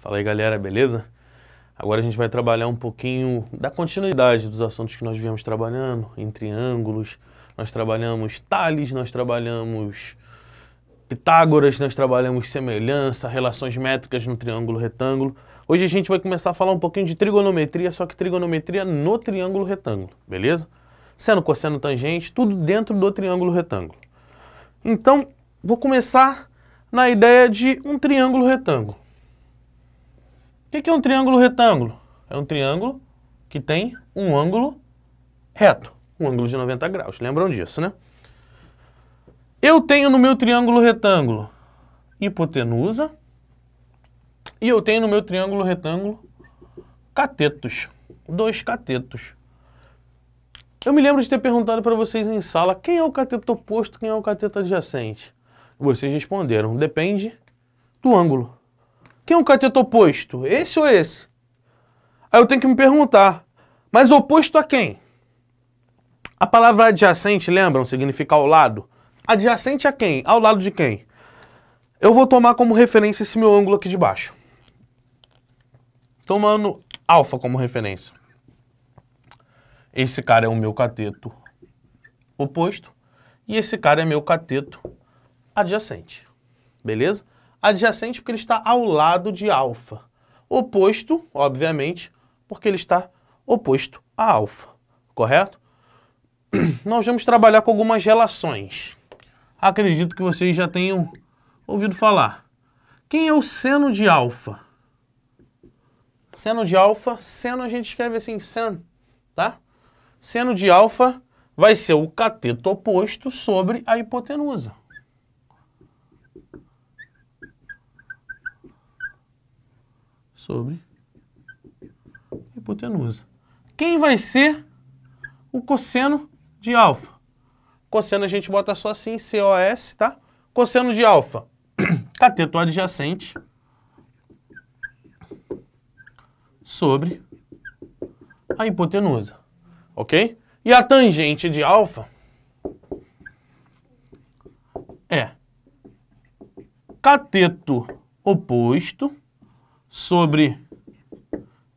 Fala aí, galera, beleza? Agora a gente vai trabalhar um pouquinho da continuidade dos assuntos que nós viemos trabalhando, em triângulos. Nós trabalhamos Tales, nós trabalhamos Pitágoras, nós trabalhamos semelhança, relações métricas no triângulo retângulo. Hoje a gente vai começar a falar um pouquinho de trigonometria, só que trigonometria no triângulo retângulo, beleza? Seno, cosseno, tangente, tudo dentro do triângulo retângulo. Então, vou começar na ideia de um triângulo retângulo. O que é um triângulo retângulo? É um triângulo que tem um ângulo reto, um ângulo de 90 graus. Lembram disso, né? Eu tenho no meu triângulo retângulo hipotenusa e eu tenho no meu triângulo retângulo catetos, dois catetos. Eu me lembro de ter perguntado para vocês em sala quem é o cateto oposto, quem é o cateto adjacente. Vocês responderam, depende do ângulo. Quem é o cateto oposto? Esse ou esse? Aí eu tenho que me perguntar, mas oposto a quem? A palavra adjacente, lembram? Significa ao lado. Adjacente a quem? Ao lado de quem? Eu vou tomar como referência esse meu ângulo aqui de baixo. Tomando alfa como referência. Esse cara é o meu cateto oposto e esse cara é meu cateto adjacente. Beleza? Adjacente porque ele está ao lado de alfa. Oposto, obviamente, porque ele está oposto a alfa. Correto? Nós vamos trabalhar com algumas relações. Acredito que vocês já tenham ouvido falar. Quem é o seno de alfa? Seno de alfa, seno a gente escreve assim, seno, tá? Seno de alfa vai ser o cateto oposto sobre a hipotenusa. Sobre hipotenusa. Quem vai ser o cosseno de alfa? Cosseno a gente bota só assim, COS, tá? Cosseno de alfa, cateto adjacente sobre a hipotenusa, ok? E a tangente de alfa é cateto oposto sobre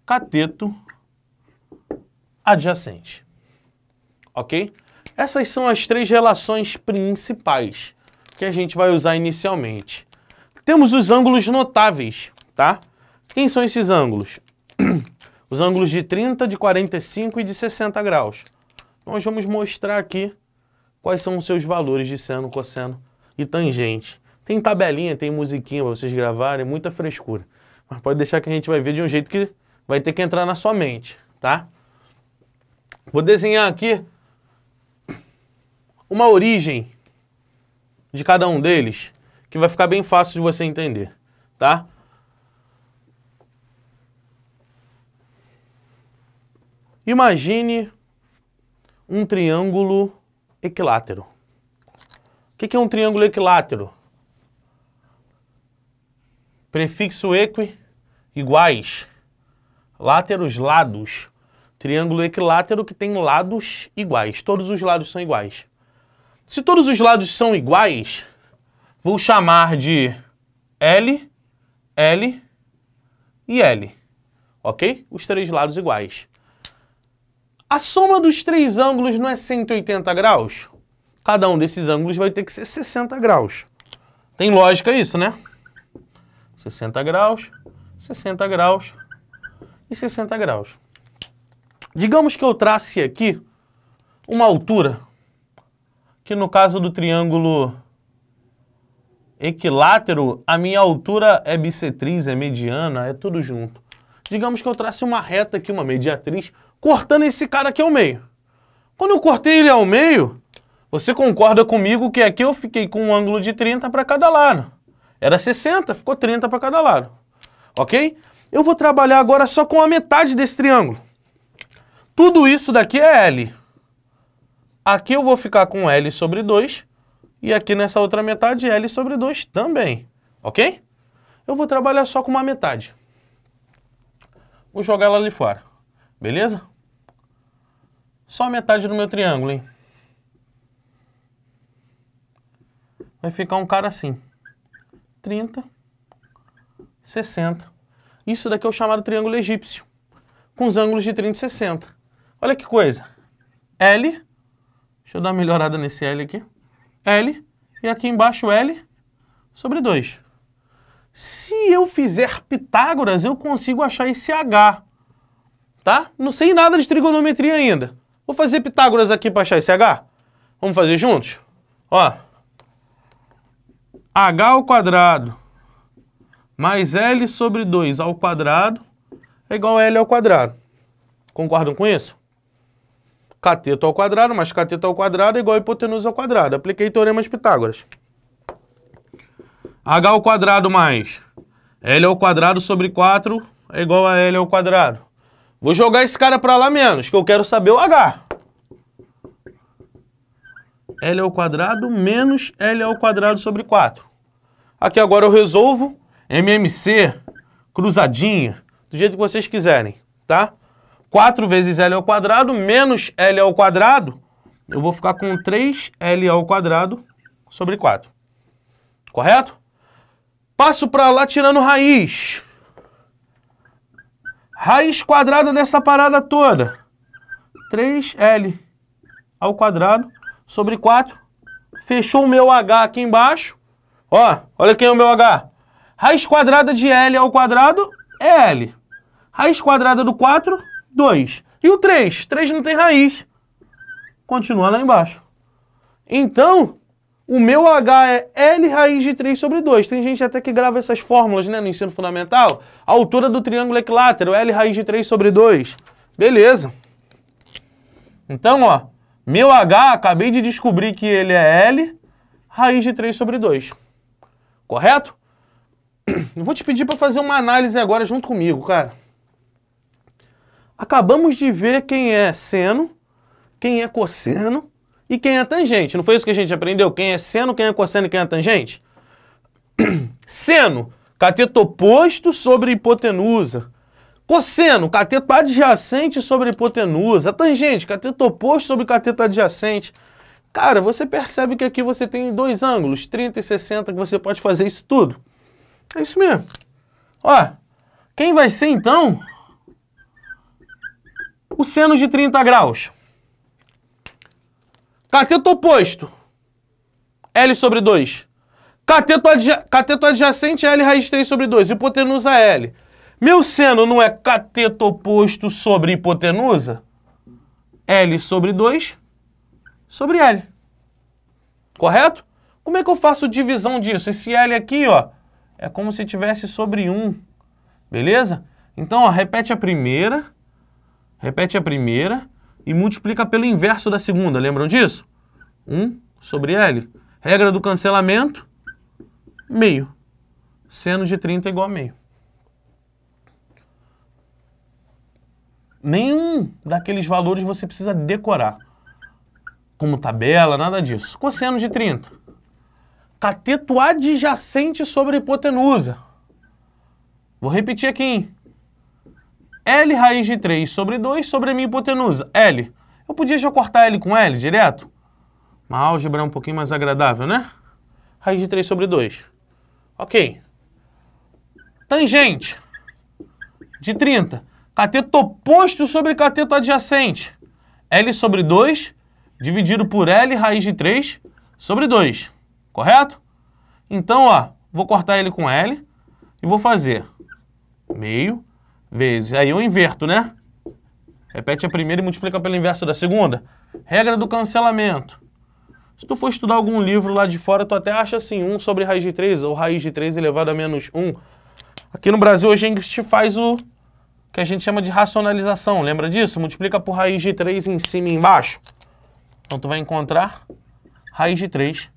cateto adjacente, ok? Essas são as três relações principais que a gente vai usar inicialmente. Temos os ângulos notáveis, tá? Quem são esses ângulos? Os ângulos de 30, de 45 e de 60 graus. Nós vamos mostrar aqui quais são os seus valores de seno, cosseno e tangente. Tem tabelinha, tem musiquinha para vocês gravarem, muita frescura. Mas pode deixar que a gente vai ver de um jeito que vai ter que entrar na sua mente, tá? Vou desenhar aqui uma origem de cada um deles, que vai ficar bem fácil de você entender, tá? Imagine um triângulo equilátero. O que é um triângulo equilátero? Prefixo equi, iguais. Láteros, lados. Triângulo equilátero que tem lados iguais. Todos os lados são iguais. Se todos os lados são iguais, vou chamar de L, L e L. Ok? Os três lados iguais. A soma dos três ângulos não é 180 graus? Cada um desses ângulos vai ter que ser 60 graus. Tem lógica isso, né? 60 graus, 60 graus e 60 graus. Digamos que eu trace aqui uma altura, que no caso do triângulo equilátero, a minha altura é bissetriz, é mediana, é tudo junto. Digamos que eu trace uma reta aqui, uma mediatriz, cortando esse cara aqui ao meio. Quando eu cortei ele ao meio, você concorda comigo que aqui eu fiquei com um ângulo de 30 para cada lado. Era 60, ficou 30 para cada lado. Ok? Eu vou trabalhar agora só com a metade desse triângulo. Tudo isso daqui é L. Aqui eu vou ficar com L sobre 2 e aqui nessa outra metade L sobre 2 também. Ok? Eu vou trabalhar só com uma metade. Vou jogar ela ali fora. Beleza? Só a metade do meu triângulo, hein? Vai ficar um cara assim. 30, 60. Isso daqui é o chamado triângulo egípcio, com os ângulos de 30 e 60. Olha que coisa. L, deixa eu dar uma melhorada nesse L aqui. L, e aqui embaixo L sobre 2. Se eu fizer Pitágoras, eu consigo achar esse H, tá? Não sei nada de trigonometria ainda. Vou fazer Pitágoras aqui para achar esse H. Vamos fazer juntos? Ó, H ao quadrado mais L sobre 2 ao quadrado é igual a L ao quadrado. Concordam com isso? Cateto ao quadrado mais cateto ao quadrado é igual a hipotenusa ao quadrado. Apliquei teorema de Pitágoras. H ao quadrado mais L ao quadrado sobre 4 é igual a L ao quadrado. Vou jogar esse cara para lá menos, que eu quero saber o H. L ao quadrado menos L ao quadrado sobre 4. Aqui agora eu resolvo MMC, cruzadinha, do jeito que vocês quiserem, tá? 4 vezes L ao quadrado menos L ao quadrado, eu vou ficar com 3L ao quadrado sobre 4. Correto? Passo para lá tirando raiz. Raiz quadrada dessa parada toda. 3L ao quadrado sobre 4. Fechou o meu H aqui embaixo. Ó, olha quem é o meu H. Raiz quadrada de L ao quadrado é L. Raiz quadrada do 4, 2. E o 3? 3 não tem raiz. Continua lá embaixo. Então, o meu H é L raiz de 3 sobre 2. Tem gente até que grava essas fórmulas, né, no ensino fundamental. A altura do triângulo equilátero, L raiz de 3 sobre 2. Beleza. Então, ó, meu H, acabei de descobrir que ele é L raiz de 3 sobre 2. Correto? Eu vou te pedir para fazer uma análise agora junto comigo, cara. Acabamos de ver quem é seno, quem é cosseno e quem é tangente. Não foi isso que a gente aprendeu? Quem é seno, quem é cosseno e quem é tangente? Seno, cateto oposto sobre hipotenusa. Cosseno, cateto adjacente sobre hipotenusa. Tangente, cateto oposto sobre cateto adjacente. Cara, você percebe que aqui você tem dois ângulos, 30 e 60, que você pode fazer isso tudo. É isso mesmo. Ó, quem vai ser então o seno de 30 graus? Cateto oposto, L sobre 2. Cateto adjacente, L raiz de 3 sobre 2. Hipotenusa, L. Meu seno não é cateto oposto sobre hipotenusa? L sobre 2 sobre L. Correto? Como é que eu faço divisão disso? Esse L aqui, ó, é como se tivesse sobre 1. Beleza? Então, ó, repete a primeira e multiplica pelo inverso da segunda. Lembram disso? 1 sobre L. Regra do cancelamento, meio. Seno de 30 é igual a meio. Nenhum daqueles valores você precisa decorar, como tabela, nada disso. Cosseno de 30. Cateto adjacente sobre hipotenusa. Vou repetir aqui, hein? L raiz de 3 sobre 2 sobre a minha hipotenusa. L. Eu podia já cortar L com L direto? Uma álgebra é um pouquinho mais agradável, né? Raiz de 3 sobre 2. Ok. Tangente de 30. Cateto oposto sobre cateto adjacente. L sobre 2 dividido por L raiz de 3 sobre 2. Correto? Então, ó, vou cortar ele com L e vou fazer meio vezes. Aí eu inverto, né? Repete a primeira e multiplica pelo inverso da segunda. Regra do cancelamento. Se tu for estudar algum livro lá de fora, tu até acha assim, 1 sobre raiz de 3 ou raiz de 3 elevado a menos 1. Aqui no Brasil, hoje a gente faz o que a gente chama de racionalização. Lembra disso? Multiplica por raiz de 3 em cima e embaixo. Então, tu vai encontrar raiz de 3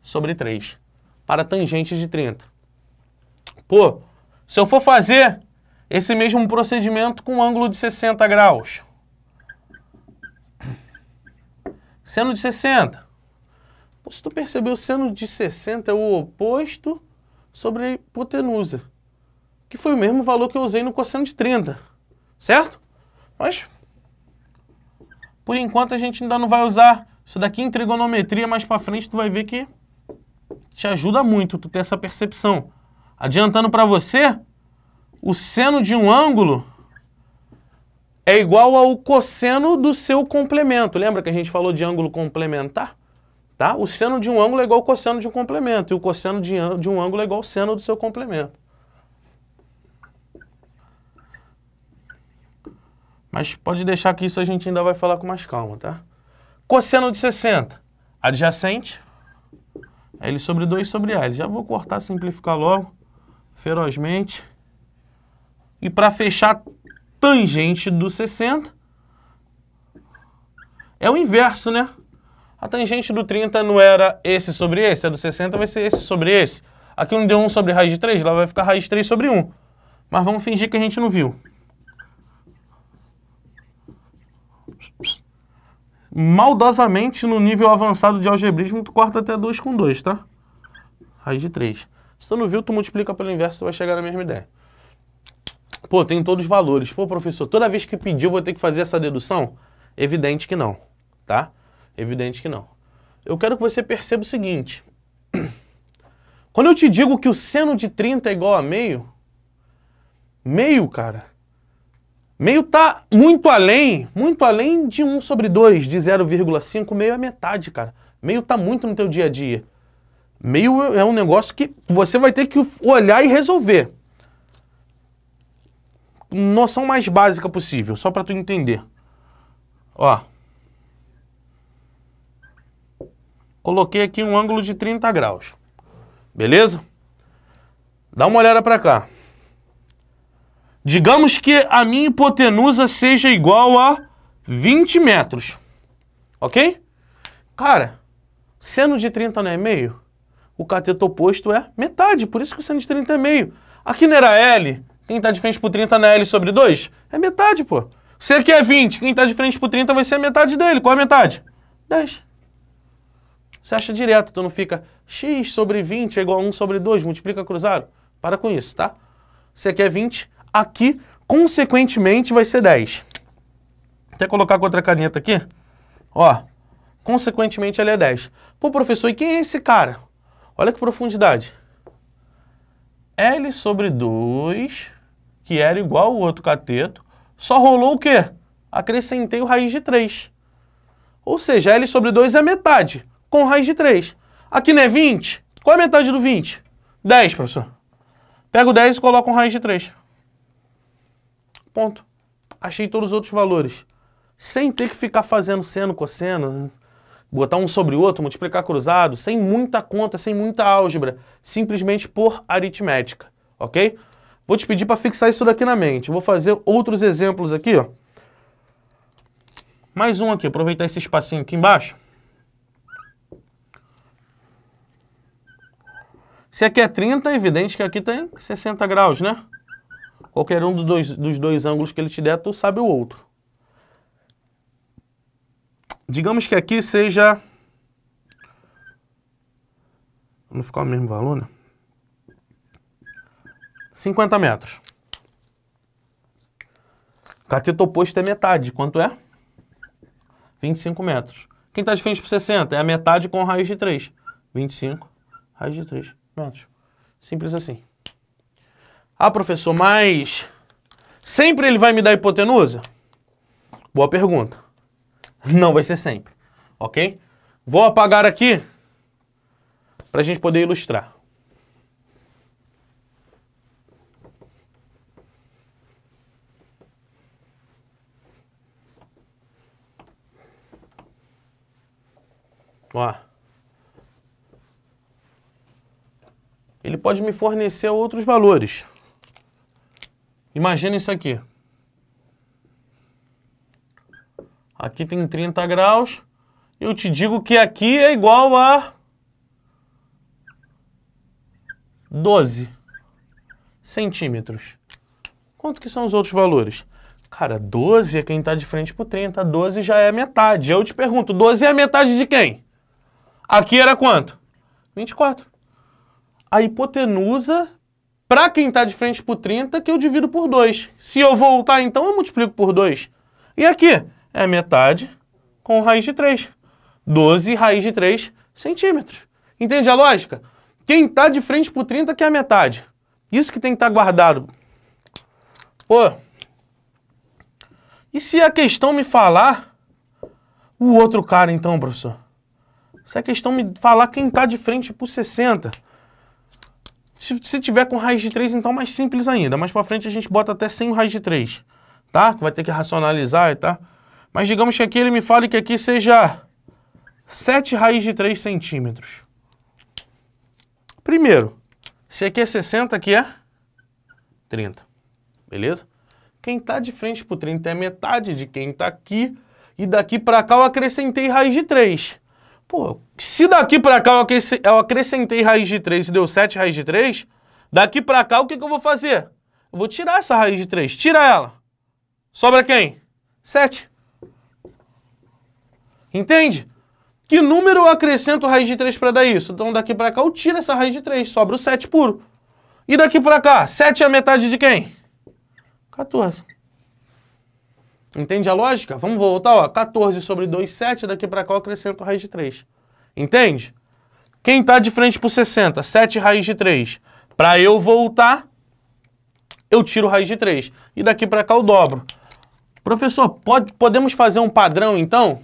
sobre 3 para tangente de 30. Pô, se eu for fazer esse mesmo procedimento com ângulo de 60 graus. Seno de 60. Pô, se tu perceber, o seno de 60 é o oposto sobre a hipotenusa, que foi o mesmo valor que eu usei no cosseno de 30, certo? Mas, por enquanto, a gente ainda não vai usar isso daqui em trigonometria. Mais para frente, tu vai ver que te ajuda muito tu ter essa percepção. Adiantando para você o seno de um ângulo é igual ao cosseno do seu complemento. Lembra que a gente falou de ângulo complementar? Tá? O seno de um ângulo é igual ao cosseno de um complemento, e o cosseno de um ângulo é igual ao seno do seu complemento. Mas pode deixar que isso a gente ainda vai falar com mais calma, tá? Cosseno de 60, adjacente, L sobre 2 sobre L. Já vou cortar, simplificar logo, ferozmente. E para fechar, tangente do 60 é o inverso, né? A tangente do 30 não era esse sobre esse, a do 60 vai ser esse sobre esse. Aqui não deu 1 sobre raiz de 3, lá vai ficar raiz de 3 sobre 1. Mas vamos fingir que a gente não viu. Maldosamente, no nível avançado de algebrismo, tu corta até 2 com 2, tá? Raiz de 3. Se tu não viu, tu multiplica pelo inverso, tu vai chegar na mesma ideia. Pô, tem todos os valores. Pô, professor, toda vez que pedir eu vou ter que fazer essa dedução? Evidente que não, tá? Evidente que não. Eu quero que você perceba o seguinte. Quando eu te digo que o seno de 30 é igual a meio, meio, cara, meio tá muito além de 1 sobre 2, de 0,5, meio é metade, cara. Meio tá muito no teu dia a dia. Meio é um negócio que você vai ter que olhar e resolver. Noção mais básica possível, só para tu entender. Ó. Coloquei aqui um ângulo de 30 graus. Beleza? Dá uma olhada para cá. Digamos que a minha hipotenusa seja igual a 20 metros. Ok? Cara, seno de 30 não é meio? O cateto oposto é metade, por isso que o seno de 30 é meio. Aqui não era L? Quem está de frente por 30 na L sobre 2? É metade, pô. Se aqui é 20, quem está de frente por 30 vai ser a metade dele. Qual é a metade? 10. Você acha direto, tu não fica x sobre 20 é igual a 1 sobre 2, multiplica cruzado. Para com isso, tá? Se aqui é 20, aqui, consequentemente, vai ser 10. Até colocar com outra caneta aqui. Ó, consequentemente, ele é 10. Pô, professor, e quem é esse cara? Olha que profundidade. L sobre 2, que era igual ao outro cateto, só rolou o quê? Acrescentei o raiz de 3. Ou seja, L sobre 2 é metade, com raiz de 3. Aqui não é 20? Qual é a metade do 20? 10, professor. Pega o 10 e coloca um raiz de 3. Ponto. Achei todos os outros valores. Sem ter que ficar fazendo seno, cosseno, botar um sobre o outro, multiplicar cruzado, sem muita conta, sem muita álgebra, simplesmente por aritmética, ok? Vou te pedir para fixar isso daqui na mente. Vou fazer outros exemplos aqui, ó. Mais um aqui, aproveitar esse espacinho aqui embaixo. Se aqui é 30, é evidente que aqui tem 60 graus, né? Qualquer um dos dois ângulos que ele te der, tu sabe o outro. Digamos que aqui seja... Não ficar o mesmo valor, né? 50 metros. Cateto oposto é metade. Quanto é? 25 metros. Quem está de frente por 60? É a metade com raiz de 3. 25, raiz de 3 metros. Simples assim. Ah, professor, mas... sempre ele vai me dar hipotenusa? Boa pergunta. Não vai ser sempre, ok? Vou apagar aqui para a gente poder ilustrar. Ó. Ele pode me fornecer outros valores. Imagina isso aqui. Aqui tem 30 graus. Eu te digo que aqui é igual a 12 centímetros. Quanto que são os outros valores? Cara, 12 é quem está de frente para o 30. 12 já é metade. Eu te pergunto, 12 é a metade de quem? Aqui era quanto? 24. A hipotenusa, para quem está de frente para o 30, que eu divido por 2. Se eu voltar, então, eu multiplico por 2. E aqui? É metade com raiz de 3. 12 raiz de 3 centímetros. Entende a lógica? Quem está de frente para o 30 que é a metade. Isso que tem que estar guardado. Pô, e se a questão me falar o outro cara, então, professor? Se a questão me falar quem está de frente pro 60? Se tiver com raiz de 3, então mais simples ainda. Mais para frente a gente bota até sem raiz de 3, tá? Vai ter que racionalizar e tá? Mas digamos que aqui ele me fale que aqui seja 7 raiz de 3 centímetros. Primeiro, se aqui é 60, aqui é 30. Beleza? Quem está de frente pro 30 é metade de quem está aqui. E daqui para cá eu acrescentei raiz de 3. Pô, se daqui para cá eu acrescentei raiz de 3 e deu 7 raiz de 3, daqui para cá o que eu vou fazer? Eu vou tirar essa raiz de 3. Tira ela. Sobra quem? 7. Entende? Que número eu acrescento raiz de 3 para dar isso? Então daqui para cá eu tiro essa raiz de 3, sobra o 7 puro. E daqui para cá, 7 é a metade de quem? 14. Entende a lógica? Vamos voltar, ó. 14 sobre 2, 7. Daqui para cá eu acrescento raiz de 3. Entende? Quem está de frente para o 60? 7 raiz de 3. Para eu voltar, eu tiro raiz de 3. E daqui para cá eu dobro. Professor, podemos fazer um padrão, então?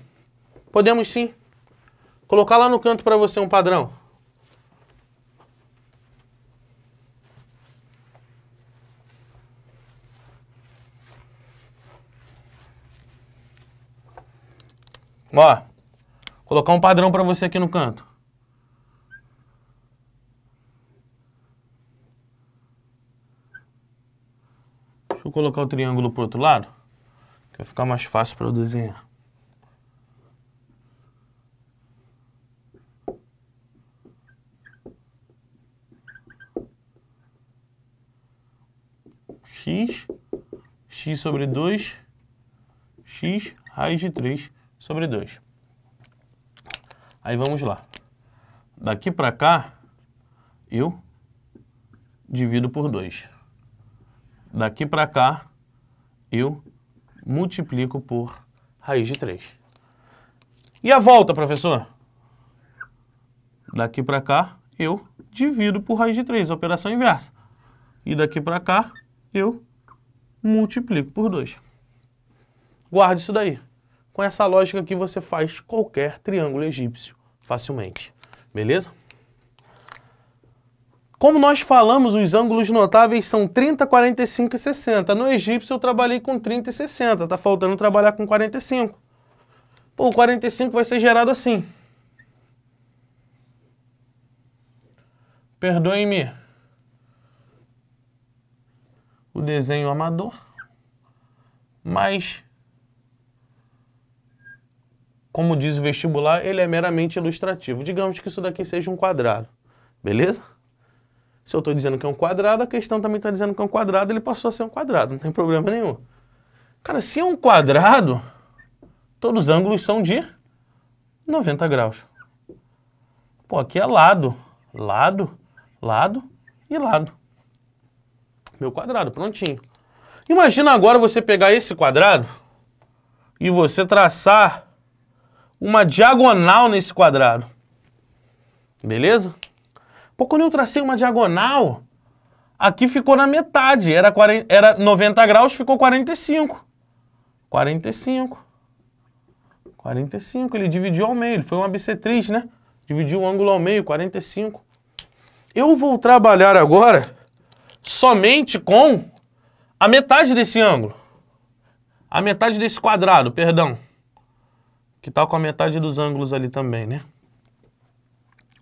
Podemos sim. Colocar lá no canto para você um padrão. Ó, colocar um padrão para você aqui no canto. Deixa eu colocar o triângulo pro outro lado, que vai ficar mais fácil para eu desenhar. X sobre 2, x raiz de 3 sobre 2. Aí vamos lá. Daqui para cá, eu divido por 2. Daqui para cá, eu multiplico por raiz de 3. E a volta, professor? Daqui para cá, eu divido por raiz de 3, operação inversa. E daqui para cá, eu multiplico por 2. Guarde isso daí. Com essa lógica aqui você faz qualquer triângulo egípcio facilmente. Beleza? Como nós falamos, os ângulos notáveis são 30, 45 e 60. No egípcio eu trabalhei com 30 e 60. Tá faltando trabalhar com 45. Pô, o 45 vai ser gerado assim. Perdoe-me o desenho amador, mas, como diz o vestibular, ele é meramente ilustrativo. Digamos que isso daqui seja um quadrado, beleza? Se eu estou dizendo que é um quadrado, a questão também está dizendo que é um quadrado, ele passou a ser um quadrado, não tem problema nenhum. Cara, se é um quadrado, todos os ângulos são de 90 graus. Pô, aqui é lado, lado, lado e lado. Meu quadrado, prontinho. Imagina agora você pegar esse quadrado e você traçar uma diagonal nesse quadrado. Beleza? Pô, quando eu tracei uma diagonal, aqui ficou na metade. Era 90 graus, ficou 45. 45. 45. Ele dividiu ao meio. Ele foi uma bissetriz, né? Dividiu o ângulo ao meio, 45. Eu vou trabalhar agora somente com a metade desse ângulo. A metade desse quadrado, perdão. Que tal com a metade dos ângulos ali também, né?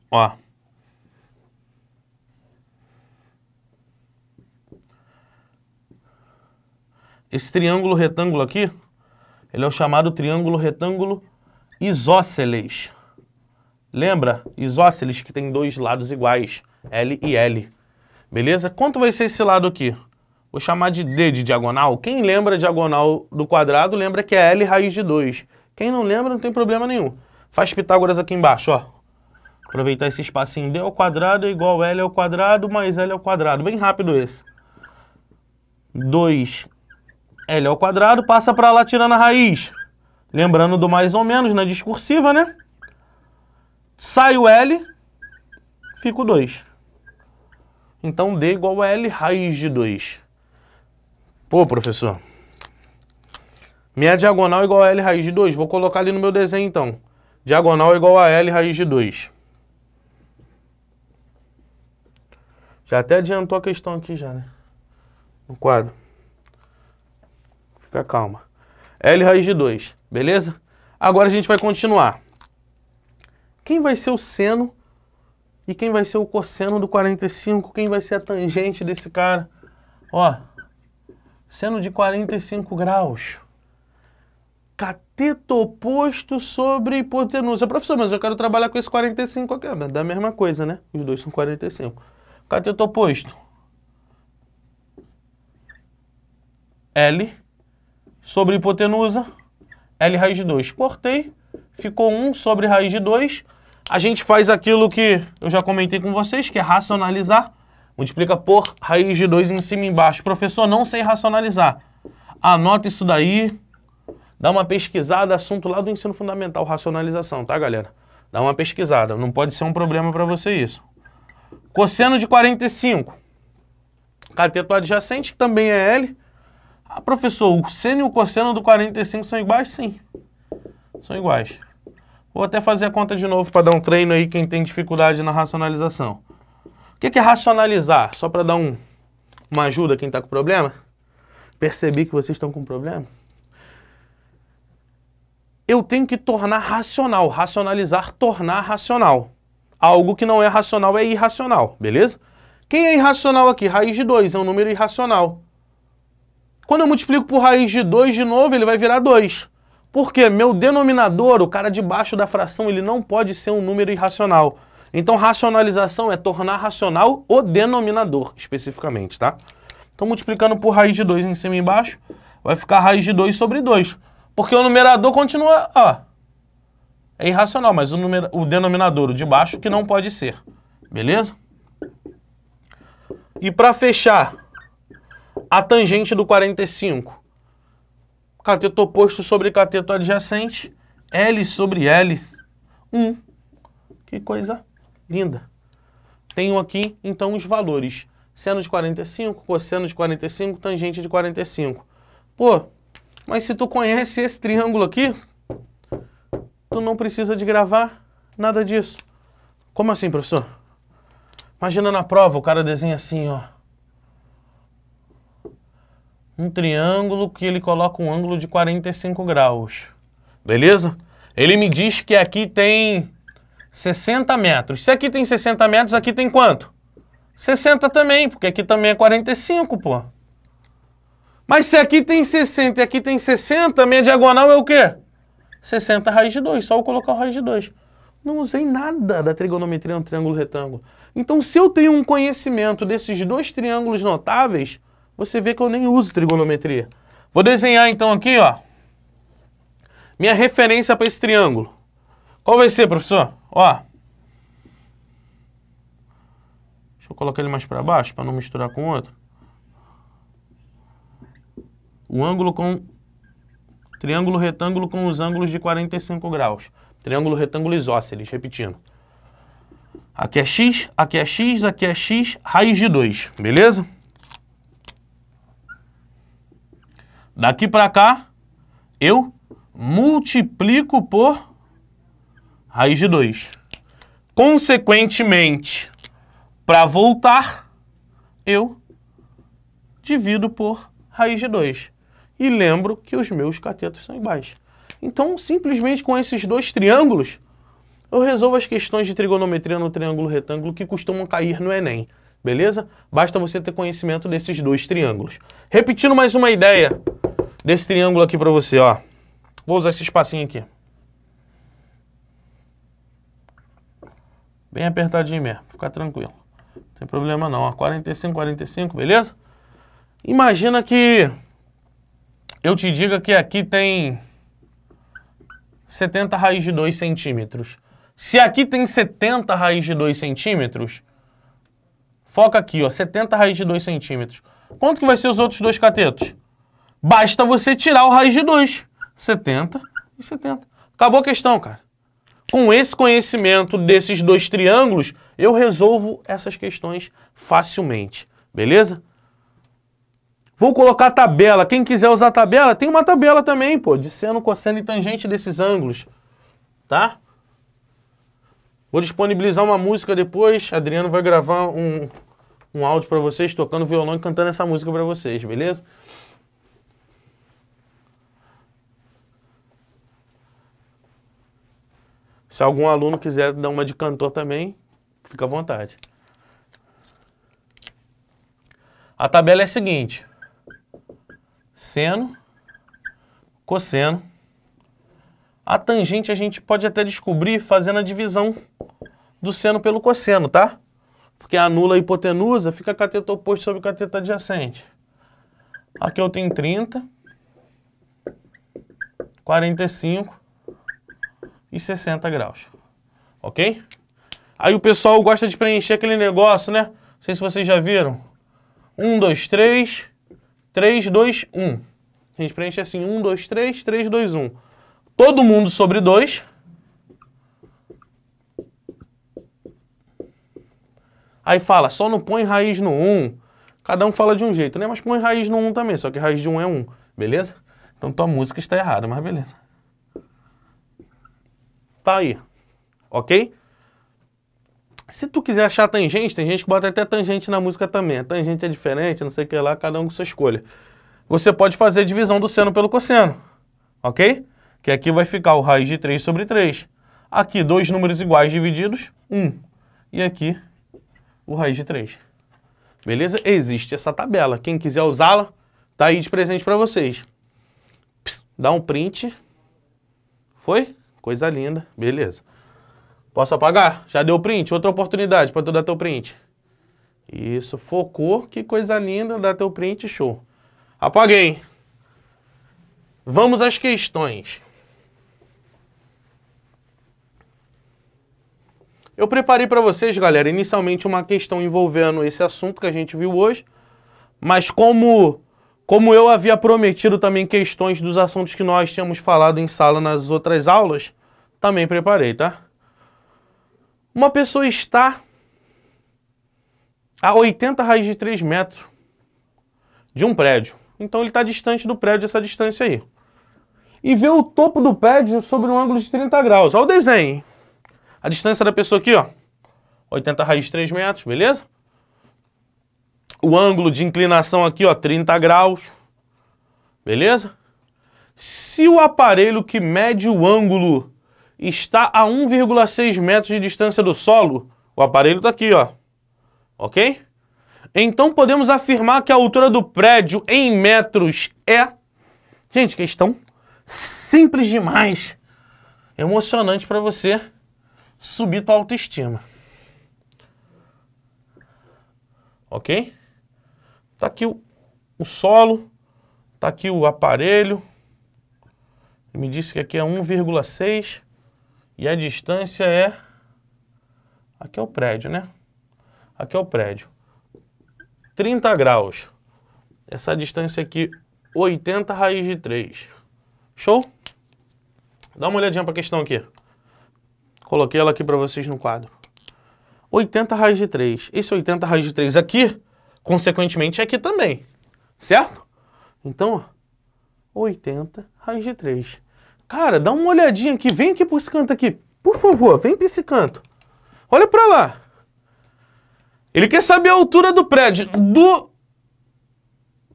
Ó. Esse triângulo retângulo aqui, ele é o chamado triângulo retângulo isósceles. Lembra? Isósceles que tem dois lados iguais, L e L. Beleza? Quanto vai ser esse lado aqui? Vou chamar de D de diagonal. Quem lembra a diagonal do quadrado, lembra que é L raiz de 2. Quem não lembra, não tem problema nenhum. Faz Pitágoras aqui embaixo, ó. Aproveitar esse espacinho. D ao quadrado é igual a L ao quadrado mais L ao quadrado. Bem rápido esse. 2L ao quadrado passa para lá tirando a raiz. Lembrando do mais ou menos na discursiva, né? Sai o L, fica o 2. Então D igual a L raiz de 2. Pô, professor, minha diagonal é igual a L raiz de 2. Vou colocar ali no meu desenho, então. Diagonal é igual a L raiz de 2. Já até adiantou a questão aqui já, né? No quadro. Fica calma. L raiz de 2, beleza? Agora a gente vai continuar. Quem vai ser o seno e quem vai ser o cosseno do 45? Quem vai ser a tangente desse cara? Ó, seno de 45 graus. Cateto oposto sobre hipotenusa. Professor, mas eu quero trabalhar com esse 45 aqui. Da mesma coisa, né? Os dois são 45. Cateto oposto. L sobre hipotenusa. L raiz de 2. Cortei. Ficou 1 sobre raiz de 2. A gente faz aquilo que eu já comentei com vocês, que é racionalizar. Multiplica por raiz de 2 em cima e embaixo. Professor, não sei racionalizar. Anota isso daí. Dá uma pesquisada, assunto lá do ensino fundamental, racionalização, tá, galera? Dá uma pesquisada, não pode ser um problema para você isso. Cosseno de 45. Cateto adjacente, que também é L. Ah, professor, o seno e o cosseno do 45 são iguais? Sim, são iguais. Vou até fazer a conta de novo para dar um treino aí quem tem dificuldade na racionalização. O que é racionalizar? Só para dar uma ajuda quem está com problema. Percebi que vocês estão com problema. Eu tenho que tornar racional. Racionalizar, tornar racional. Algo que não é racional é irracional, beleza? Quem é irracional aqui? Raiz de 2 é um número irracional. Quando eu multiplico por raiz de 2 de novo, ele vai virar 2. Por quê? Meu denominador, o cara de baixo da fração, ele não pode ser um número irracional. Então, racionalização é tornar racional o denominador, especificamente, tá? Então, multiplicando por raiz de 2 em cima e embaixo, vai ficar raiz de 2 sobre 2. Porque o numerador continua, ó, é irracional, mas o denominador, o de baixo, que não pode ser. Beleza? E para fechar, a tangente do 45. Cateto oposto sobre cateto adjacente, L sobre L, 1. Que coisa linda. Tenho aqui, então, os valores. Seno de 45, cosseno de 45, tangente de 45. Pô, mas se tu conhece esse triângulo aqui, tu não precisa de gravar nada disso. Como assim, professor? Imagina na prova, o cara desenha assim, ó. Um triângulo que ele coloca um ângulo de 45 graus. Beleza? Ele me diz que aqui tem 60 metros. Se aqui tem 60 metros, aqui tem quanto? 60 também, porque aqui também é 45, pô. Mas se aqui tem 60 e aqui tem 60, minha diagonal é o quê? 60 raiz de 2, só eu colocar o raiz de 2. Não usei nada da trigonometria no triângulo retângulo. Então, se eu tenho um conhecimento desses dois triângulos notáveis, você vê que eu nem uso trigonometria. Vou desenhar então aqui, ó, minha referência para esse triângulo. Qual vai ser, professor? Ó. Deixa eu colocar ele mais para baixo, para não misturar com o outro. O ângulo com... Triângulo retângulo com os ângulos de 45 graus. Triângulo retângulo isósceles, repetindo. Aqui é x, aqui é x, aqui é x, raiz de 2, beleza? Daqui para cá, eu multiplico por raiz de 2. Consequentemente, para voltar, eu divido por raiz de 2. E lembro que os meus catetos são iguais. Então, simplesmente com esses dois triângulos, eu resolvo as questões de trigonometria no triângulo retângulo que costumam cair no Enem. Beleza? Basta você ter conhecimento desses dois triângulos. Repetindo mais uma ideia desse triângulo aqui para você, ó. Vou usar esse espacinho aqui. Bem apertadinho mesmo, fica tranquilo. Não tem problema não, ó. 45, 45, beleza? Imagina que eu te diga que aqui tem 70 raiz de 2 centímetros. Se aqui tem 70 raiz de 2 centímetros, foca aqui, ó, 70 raiz de 2 centímetros. Quanto que vai ser os outros dois catetos? Basta você tirar o raiz de 2. 70 e 70. Acabou a questão, cara. Com esse conhecimento desses dois triângulos, eu resolvo essas questões facilmente. Beleza? Vou colocar a tabela. Quem quiser usar a tabela, tem uma tabela também, pô, de seno, cosseno e tangente desses ângulos, tá? Vou disponibilizar uma música depois. Adriano vai gravar um áudio para vocês, tocando violão e cantando essa música para vocês, beleza? Se algum aluno quiser dar uma de cantor também, fica à vontade. A tabela é a seguinte: seno, cosseno. A tangente a gente pode até descobrir fazendo a divisão do seno pelo cosseno, tá? Porque anula a hipotenusa, fica cateto oposto sobre cateto adjacente. Aqui eu tenho 30, 45 e 60 graus, ok? Aí o pessoal gosta de preencher aquele negócio, né? Não sei se vocês já viram. 1, 2, 3, 3, 2, 1. A gente preenche assim, 1, 2, 3, 3, 2, 1. Todo mundo sobre 2. Aí fala, só não põe raiz no 1. Cada um fala de um jeito, né? Mas põe raiz no 1 também, só que raiz de 1 é 1, beleza? Então tua música está errada, mas beleza. Tá aí, ok? Se tu quiser achar tangente, tem gente que bota até tangente na música também. A tangente é diferente, não sei o que lá, cada um com sua escolha. Você pode fazer a divisão do seno pelo cosseno, ok? Que aqui vai ficar o raiz de 3 sobre 3. Aqui, dois números iguais divididos, 1. E aqui, o raiz de 3. Beleza? Existe essa tabela. Quem quiser usá-la, tá aí de presente para vocês. Dá um print. Foi? Coisa linda. Beleza. Posso apagar? Já deu print? Outra oportunidade para tu dar teu print. Isso, focou. Que coisa linda. Dá teu print, show. Apaguei. Vamos às questões. Eu preparei para vocês, galera, inicialmente uma questão envolvendo esse assunto que a gente viu hoje, mas como eu havia prometido também questões dos assuntos que nós tínhamos falado em sala nas outras aulas, também preparei, tá? Uma pessoa está a 80 raiz de 3 metros de um prédio. Então ele está distante do prédio, essa distância aí. E vê o topo do prédio sobre um ângulo de 30 graus. Olha o desenho. A distância da pessoa aqui, ó, 80 raiz de 3 metros, beleza? O ângulo de inclinação aqui, ó, 30 graus, beleza? Se o aparelho que mede o ângulo está a 1,6 metros de distância do solo, o aparelho está aqui, ó, ok? Então podemos afirmar que a altura do prédio em metros é... Gente, questão simples demais. Emocionante para você subir tua autoestima. Ok? Tá aqui o solo, tá aqui o aparelho. Me disse que aqui é 1,6 e a distância é... Aqui é o prédio, né? Aqui é o prédio. 30 graus. Essa distância aqui, 80 raiz de 3. Show? Dá uma olhadinha para a questão aqui. Coloquei ela aqui para vocês no quadro. 80 raiz de 3. Esse 80 raiz de 3 aqui, consequentemente, é aqui também. Certo? Então, ó, 80 raiz de 3. Cara, dá uma olhadinha aqui. Vem aqui para esse canto aqui. Por favor, vem para esse canto. Olha para lá. Ele quer saber a altura do prédio do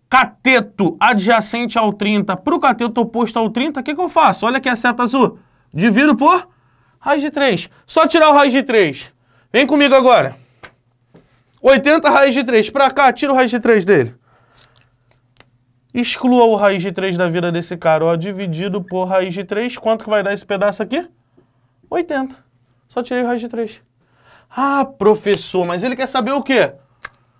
cateto adjacente ao 30 para o cateto oposto ao 30. O que eu faço? Olha aqui a seta azul. Divido por... raiz de 3. Só tirar o raiz de 3. Vem comigo agora. 80 raiz de 3. Pra cá, tira o raiz de 3 dele. Exclua o raiz de 3 da vida desse cara. Ó, dividido por raiz de 3. Quanto que vai dar esse pedaço aqui? 80. Só tirei o raiz de 3. Ah, professor, mas ele quer saber o quê?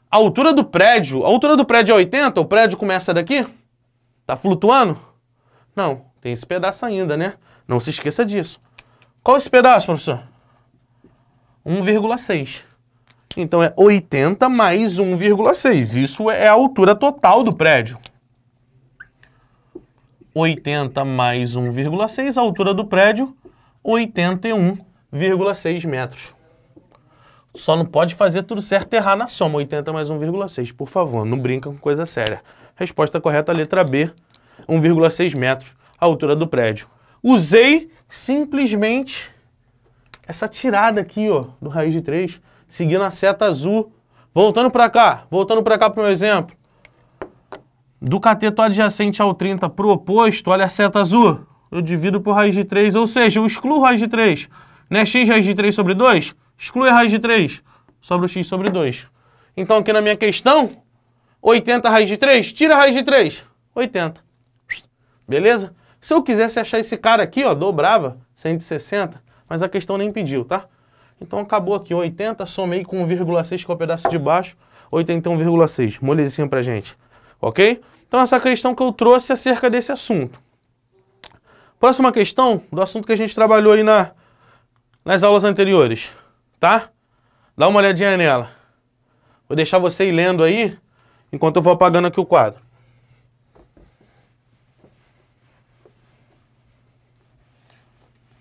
A altura do prédio. A altura do prédio é 80? O prédio começa daqui? Tá flutuando? Não, tem esse pedaço ainda, né? Não se esqueça disso. Qual é esse pedaço, professor? 1,6. Então é 80 mais 1,6. Isso é a altura total do prédio. 80 mais 1,6, a altura do prédio, 81,6 metros. Só não pode fazer tudo certo e errar na soma. 80 mais 1,6, por favor, não brinca com coisa séria. Resposta correta, letra B, 1,6 metros, a altura do prédio. Usei simplesmente essa tirada aqui, ó, do raiz de 3, seguindo a seta azul. Voltando para cá para o meu exemplo. Do cateto adjacente ao 30 para o oposto, olha a seta azul. Eu divido por raiz de 3, ou seja, eu excluo raiz de 3. Não é x raiz de 3 sobre 2? Exclui a raiz de 3, sobra o x sobre 2. Então aqui na minha questão, 80 raiz de 3, tira a raiz de 3, 80. Beleza? Se eu quisesse achar esse cara aqui, ó, dobrava 160, mas a questão nem pediu, tá? Então acabou aqui, 80, somei com 1,6, que é o pedaço de baixo, 81,6. Molezinha pra gente, ok? Então essa questão que eu trouxe acerca desse assunto. Próxima questão, do assunto que a gente trabalhou aí nas aulas anteriores, tá? Dá uma olhadinha nela. Vou deixar você ir lendo aí, enquanto eu vou apagando aqui o quadro.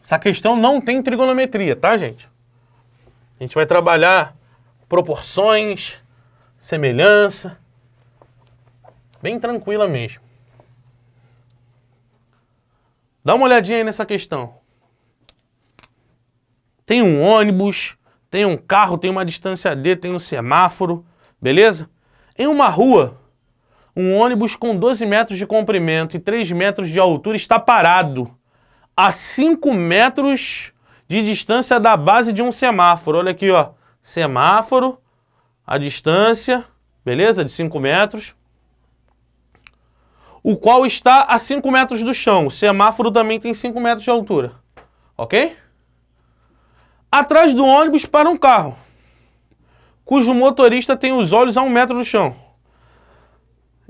Essa questão não tem trigonometria, tá, gente? A gente vai trabalhar proporções, semelhança, bem tranquila mesmo. Dá uma olhadinha aí nessa questão. Tem um ônibus, tem um carro, tem uma distância D, tem um semáforo, beleza? Em uma rua, um ônibus com 12 metros de comprimento e 3 metros de altura está parado a 5 metros de distância da base de um semáforo. Olha aqui, ó. Semáforo, a distância, beleza? De 5 metros. O qual está a 5 metros do chão. O semáforo também tem 5 metros de altura. Ok? Atrás do ônibus para um carro, cujo motorista tem os olhos a 1 metro do chão.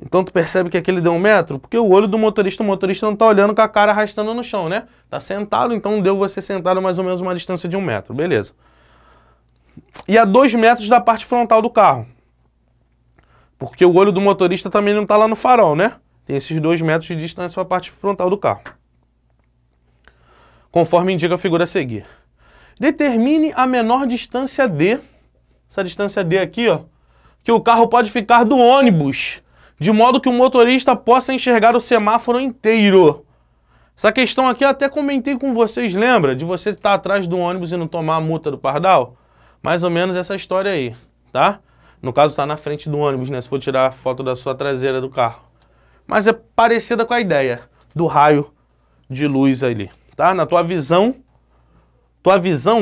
Então tu percebe que aqui ele deu 1 metro? Porque o olho do motorista, o motorista não está olhando com a cara arrastando no chão, né? Tá sentado, então deu você sentado mais ou menos uma distância de 1 metro, beleza. E a 2 metros da parte frontal do carro. Porque o olho do motorista também não está lá no farol, né? Tem esses 2 metros de distância para a parte frontal do carro. Conforme indica a figura a seguir. Determine a menor distância D, essa distância D aqui, ó, que o carro pode ficar do ônibus, de modo que o motorista possa enxergar o semáforo inteiro. Essa questão aqui eu até comentei com vocês, lembra? De você estar atrás do ônibus e não tomar a multa do pardal? Mais ou menos essa história aí, tá? No caso, tá na frente do ônibus, né? Se for tirar a foto da sua traseira do carro. Mas é parecida com a ideia do raio de luz ali, tá? Na tua visão,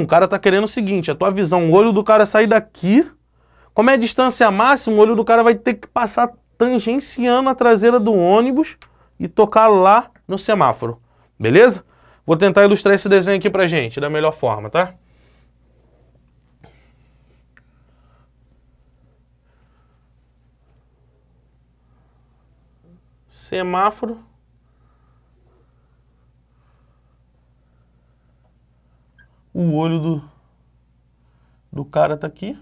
o cara tá querendo o seguinte, a tua visão, o olho do cara sair daqui, como é a distância máxima, o olho do cara vai ter que passar tangenciando a traseira do ônibus e tocar lá no semáforo, beleza? Vou tentar ilustrar esse desenho aqui pra gente, da melhor forma, tá? Semáforo. O olho do cara tá aqui.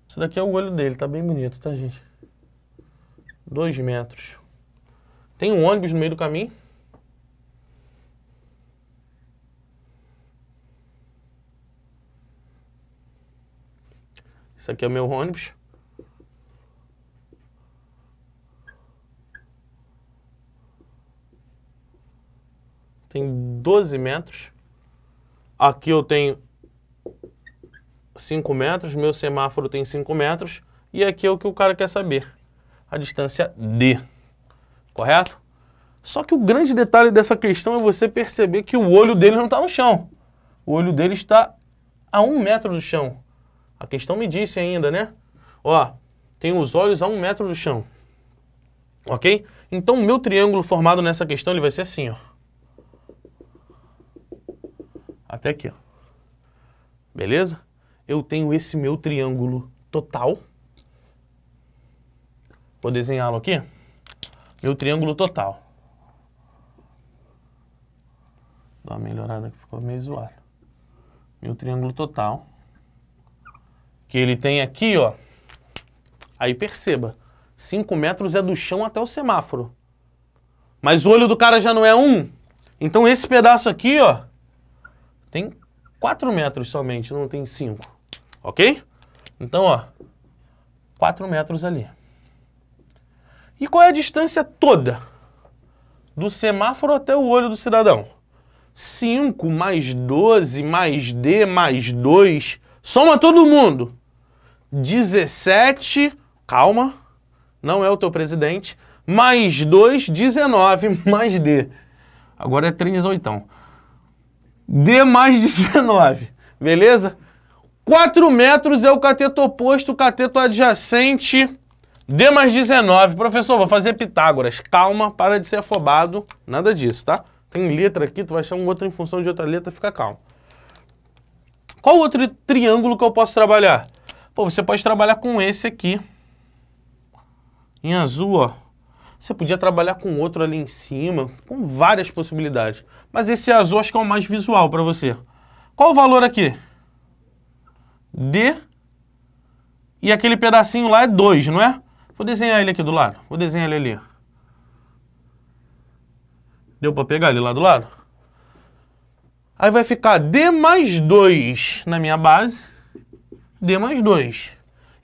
Isso daqui é o olho dele, tá bem bonito, tá, gente? 2 metros. Tem um ônibus no meio do caminho. Isso aqui é o meu ônibus. Tem 12 metros. Aqui eu tenho 5 metros, meu semáforo tem 5 metros, e aqui é o que o cara quer saber, a distância D, correto? Só que o grande detalhe dessa questão é você perceber que o olho dele não está no chão, o olho dele está a 1 metro do chão. A questão me disse ainda, né? Ó, tem os olhos a 1 metro do chão, ok? Então o meu triângulo formado nessa questão ele vai ser assim, ó. Até aqui, ó. Beleza? Eu tenho esse meu triângulo total. Vou desenhá-lo aqui. Meu triângulo total. Dá uma melhorada que ficou meio zoado. Meu triângulo total. Que ele tem aqui, ó. Aí perceba. 5 metros é do chão até o semáforo. Mas o olho do cara já não é 1. Então esse pedaço aqui, ó. Tem 4 metros somente, não tem 5. Ok? Então, ó, 4 metros ali. E qual é a distância toda do semáforo até o olho do cidadão? 5 mais 12 mais D mais 2, soma todo mundo. 17, calma, não é o teu presidente, mais 2, 19, mais D. Agora é 3 oitão. D mais 19, beleza? 4 metros é o cateto oposto, o cateto adjacente, D mais 19. Professor, vou fazer Pitágoras. Calma, para de ser afobado, nada disso, tá? Tem letra aqui, tu vai achar um outro em função de outra letra, fica calmo. Qual outro triângulo que eu posso trabalhar? Pô, você pode trabalhar com esse aqui. Em azul, ó. Você podia trabalhar com outro ali em cima, com várias possibilidades. Mas esse azul acho que é o mais visual para você. Qual o valor aqui? D. E aquele pedacinho lá é 2, não é? Vou desenhar ele aqui do lado. Vou desenhar ele ali. Deu para pegar ele lá do lado? Aí vai ficar D mais 2 na minha base. D mais 2.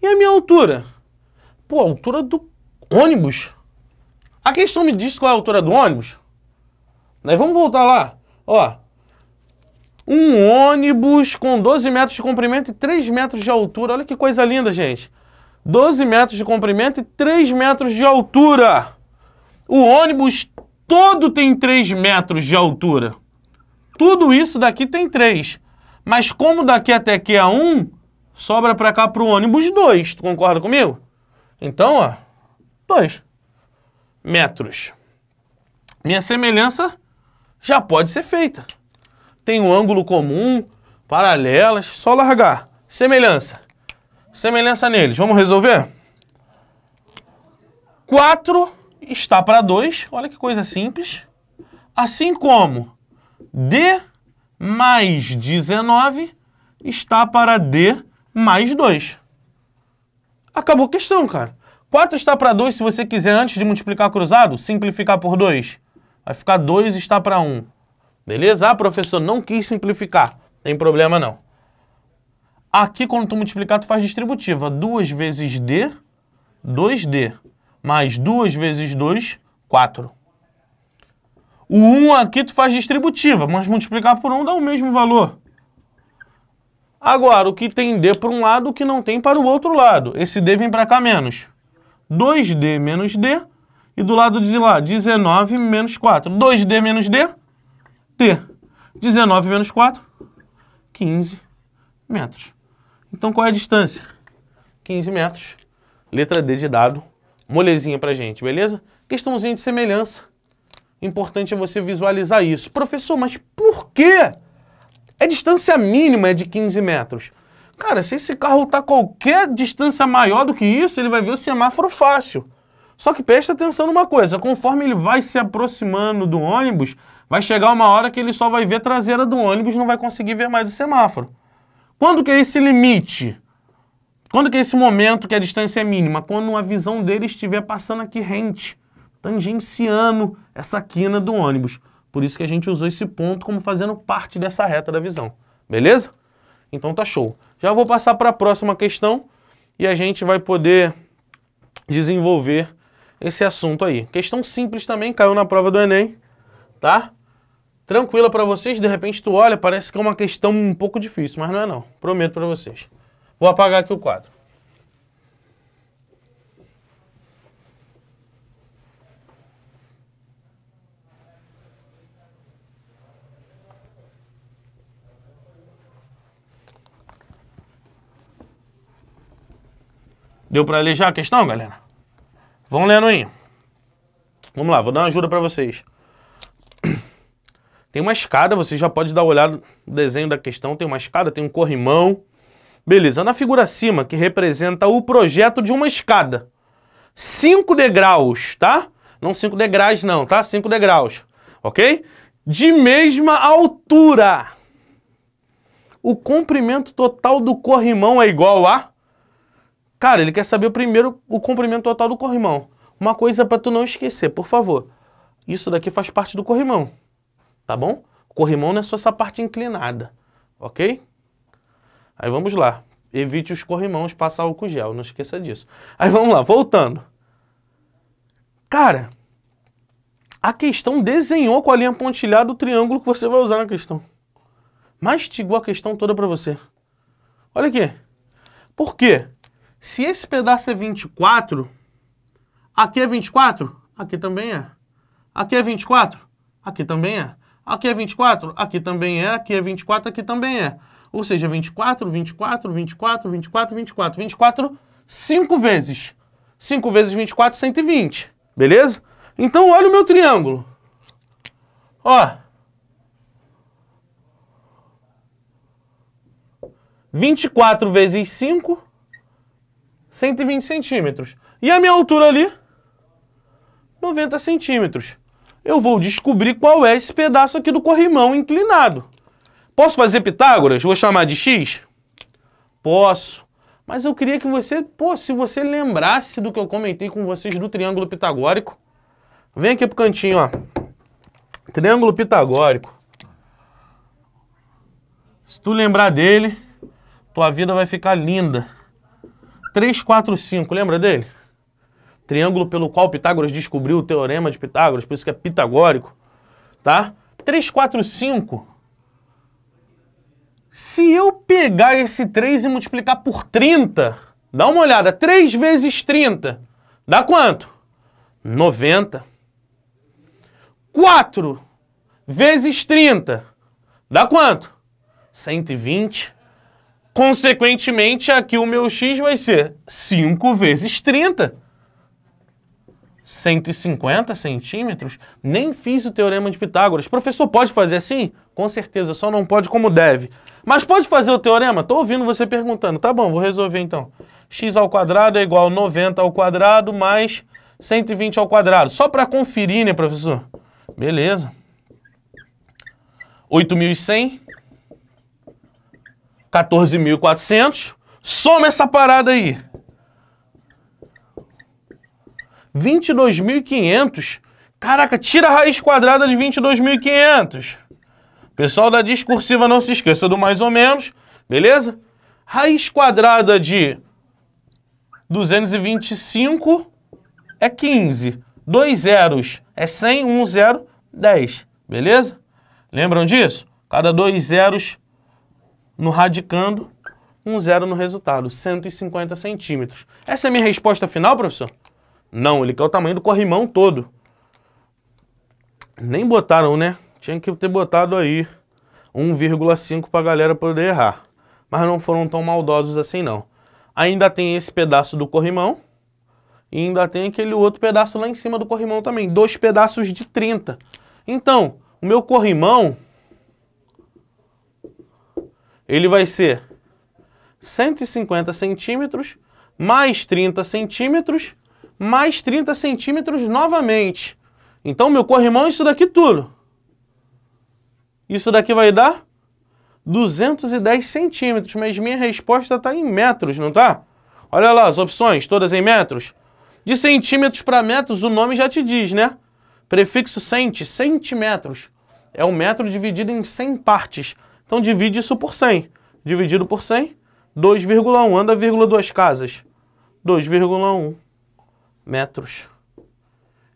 E a minha altura? Pô, a altura do ônibus. A questão me diz qual é a altura do ônibus. Daí vamos voltar lá. Ó. Um ônibus com 12 metros de comprimento e 3 metros de altura. Olha que coisa linda, gente. 12 metros de comprimento e 3 metros de altura. O ônibus todo tem 3 metros de altura. Tudo isso daqui tem 3. Mas como daqui até aqui é 1, sobra para cá para o ônibus 2. Tu concorda comigo? Então, ó, 2 metros. Minha semelhança já pode ser feita. Tem um ângulo comum, paralelas, só largar. Semelhança. Semelhança neles. Vamos resolver? 4 está para 2. Olha que coisa simples. Assim como D mais 19 está para D mais 2. Acabou a questão, cara. 4 está para 2, se você quiser, antes de multiplicar cruzado, simplificar por 2. Vai ficar 2 está para 1. Beleza? Ah, professor, não quis simplificar. Tem problema não. Aqui, quando tu multiplicar, tu faz distributiva. 2 vezes D, 2D. Mais 2 vezes 2, 4. O 1 aqui tu faz distributiva, mas multiplicar por 1 dá o mesmo valor. Agora, o que tem D para um lado, o que não tem para o outro lado. Esse D vem para cá menos. 2D menos D. E do lado de lá, 19 menos 4. 2D menos D, D. 19 menos 4, 15 metros. Então, qual é a distância? 15 metros. Letra D de dado. Molezinha pra gente, beleza? Questãozinha de semelhança. Importante é você visualizar isso. Professor, mas por quê? É distância mínima, é de 15 metros. Cara, se esse carro está qualquer distância maior do que isso, ele vai ver o semáforo fácil. Só que presta atenção numa coisa, conforme ele vai se aproximando do ônibus, vai chegar uma hora que ele só vai ver a traseira do ônibus, não vai conseguir ver mais o semáforo. Quando que é esse limite? Quando que é esse momento que a distância é mínima? Quando a visão dele estiver passando aqui rente, tangenciando essa quina do ônibus. Por isso que a gente usou esse ponto como fazendo parte dessa reta da visão. Beleza? Então tá show. Já vou passar para a próxima questão e a gente vai poder desenvolver esse assunto aí. Questão simples também, caiu na prova do Enem, tá? Tranquila para vocês, de repente tu olha, parece que é uma questão um pouco difícil, mas não é não. Prometo para vocês. Vou apagar aqui o quadro. Deu para ler já a questão, galera? Vão lendo aí. Vamos lá, vou dar uma ajuda para vocês. Tem uma escada, você já pode dar uma olhada no desenho da questão. Tem uma escada, tem um corrimão. Beleza, na figura acima, que representa o projeto de uma escada. 5 degraus, tá? Não 5 degraus não, tá? 5 degraus, ok? De mesma altura. O comprimento total do corrimão é igual a... Cara, ele quer saber primeiro o comprimento total do corrimão. Uma coisa para tu não esquecer, por favor. Isso daqui faz parte do corrimão, tá bom? O corrimão não é só essa parte inclinada, ok? Aí vamos lá. Evite os corrimãos, passa álcool gel, não esqueça disso. Aí vamos lá, voltando. Cara, a questão desenhou com a linha pontilhada o triângulo que você vai usar na questão. Mastigou a questão toda para você. Olha aqui. Por quê? Se esse pedaço é 24, aqui é 24, aqui também é. Aqui é 24, aqui também é. Aqui é 24, aqui também é. Aqui é 24, aqui também é. Ou seja, 24, 24, 24, 24, 24. 24, 5 vezes. 5 vezes 24, 120. Beleza? Então, olha o meu triângulo. Ó. 24 vezes 5, 120 centímetros. E a minha altura ali? 90 centímetros. Eu vou descobrir qual é esse pedaço aqui do corrimão inclinado. Posso fazer Pitágoras? Vou chamar de x? Posso. Mas eu queria que você, se você lembrasse do que eu comentei com vocês do triângulo pitagórico. Vem aqui pro cantinho, ó. Triângulo pitagórico. Se tu lembrar dele, tua vida vai ficar linda. 3, 4, 5, lembra dele? Triângulo pelo qual Pitágoras descobriu o teorema de Pitágoras, por isso que é pitagórico, tá? 3, 4, 5. Se eu pegar esse 3 e multiplicar por 30, dá uma olhada, 3 vezes 30, dá quanto? 90. 4 vezes 30, dá quanto? 120. Consequentemente, aqui o meu x vai ser 5 vezes 30. 150 centímetros. Nem fiz o teorema de Pitágoras. Professor, pode fazer assim? Com certeza, só não pode como deve. Mas pode fazer o teorema? Estou ouvindo você perguntando. Tá bom, vou resolver então. X ao quadrado é igual a 90 ao quadrado mais 120 ao quadrado. Só para conferir, né, professor? Beleza. 8.100. 14.400. Soma essa parada aí. 22.500. Caraca, tira a raiz quadrada de 22.500. Pessoal da discursiva, não se esqueça do mais ou menos. Beleza? Raiz quadrada de 225 é 15. 2 zeros é 100, 1 zero, 10. Beleza? Lembram disso? Cada 2 zeros no radicando, 1 zero no resultado, 150 centímetros. Essa é a minha resposta final, professor? Não, ele quer o tamanho do corrimão todo. Nem botaram, né? Tinha que ter botado aí 1,5 para a galera poder errar. Mas não foram tão maldosos assim, não. Ainda tem esse pedaço do corrimão e ainda tem aquele outro pedaço lá em cima do corrimão também. 2 pedaços de 30. Então, o meu corrimão, ele vai ser 150 centímetros, mais 30 centímetros, mais 30 centímetros novamente. Então, meu corrimão é isso daqui tudo. Isso daqui vai dar 210 centímetros, mas minha resposta está em metros, não tá? Olha lá, as opções, todas em metros. De centímetros para metros, o nome já te diz, né? Prefixo centi, centímetros. É o metro dividido em 100 partes. Então, divide isso por 100. Dividido por 100, 2,1. Anda, 2 casas. 2,1 metros.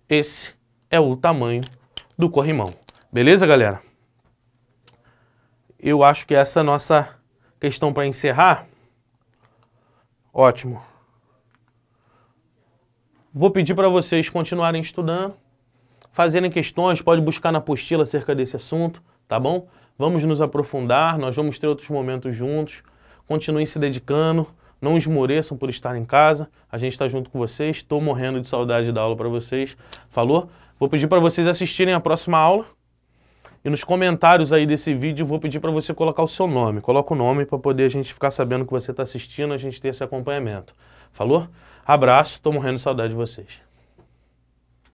Esse é o tamanho do corrimão. Beleza, galera? Eu acho que essa é a nossa questão para encerrar. Ótimo. Vou pedir para vocês continuarem estudando, fazerem questões, pode buscar na apostila acerca desse assunto, tá bom? Vamos nos aprofundar, nós vamos ter outros momentos juntos. Continuem se dedicando, não esmoreçam por estar em casa. A gente está junto com vocês, estou morrendo de saudade da aula para vocês. Falou? Vou pedir para vocês assistirem a próxima aula. E nos comentários aí desse vídeo, vou pedir para você colocar o seu nome. Coloca o nome para poder a gente ficar sabendo que você está assistindo, a gente ter esse acompanhamento. Falou? Abraço, estou morrendo de saudade de vocês.